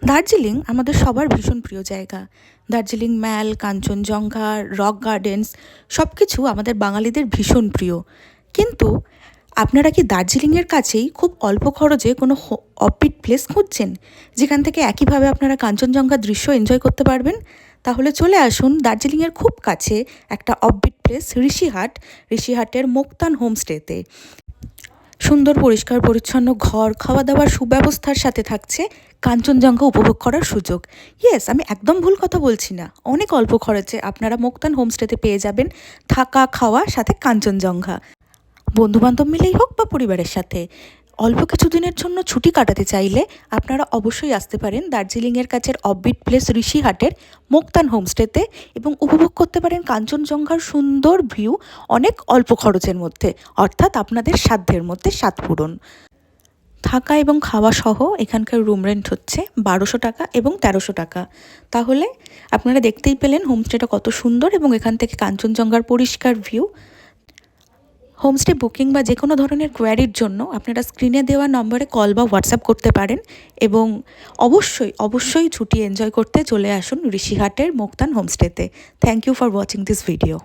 দার্জিলিং আমাদের সবার ভীষণ প্রিয় জায়গা। দার্জিলিং ম্যাল, কাঞ্চনজঙ্ঘা, রক গার্ডেন্স সব কিছু আমাদের বাঙালিদের ভীষণ প্রিয়। কিন্তু আপনারা কি দার্জিলিংয়ের কাছেই খুব অল্প খরচে কোনো অফবিট প্লেস খুঁজছেন, যেখান থেকে একইভাবে আপনারা কাঞ্চনজঙ্ঘার দৃশ্য এনজয় করতে পারবেন? তাহলে চলে আসুন দার্জিলিংয়ের খুব কাছে একটা অফবিট প্লেস ঋষিহাটের মোক্তান হোমস্টেতে। সুন্দর পরিষ্কার পরিচ্ছন্ন ঘর, খাওয়া দাওয়ার সুব্যবস্থার সাথে থাকছে কাঞ্চনজঙ্ঘা উপভোগ করার সুযোগ। ইয়েস, আমি একদম ভুল কথা বলছি না। অনেক অল্প খরচে আপনারা মোক্তান হোমস্টেতে পেয়ে যাবেন থাকা, খাওয়া, সাথে কাঞ্চনজঙ্ঘা। বন্ধুবান্ধব মিলেই হোক বা পরিবারের সাথে অল্প কিছুদিনের জন্য ছুটি কাটাতে চাইলে আপনারা অবশ্যই আসতে পারেন দার্জিলিংয়ের কাছের অফবিট প্লেস ঋষিহাটের মোক্তান হোমস্টেতে এবং উপভোগ করতে পারেন কাঞ্চনজঙ্ঘার সুন্দর ভিউ অনেক অল্প খরচের মধ্যে, অর্থাৎ আপনাদের সাধ্যের মধ্যে স্বাদ পূরণ। থাকা এবং খাওয়া সহ এখানকার রুম রেন্ট হচ্ছে 1200 টাকা এবং 1300 টাকা। তাহলে আপনারা দেখতেই পেলেন হোমস্টেটা কত সুন্দর এবং এখান থেকে কাঞ্চনজঙ্ঘার পরিষ্কার ভিউ। হোমস্টে বুকিং বা যে কোনো ধরনের কোয়ারির জন্য আপনারা স্ক্রিনে দেওয়া নম্বরে কল বা হোয়াটসঅ্যাপ করতে পারেন এবং অবশ্যই ছুটি এনজয় করতে চলে আসুন ঋষিহাটের মোক্তান হোমস্টেতে। Thank you for watching this video.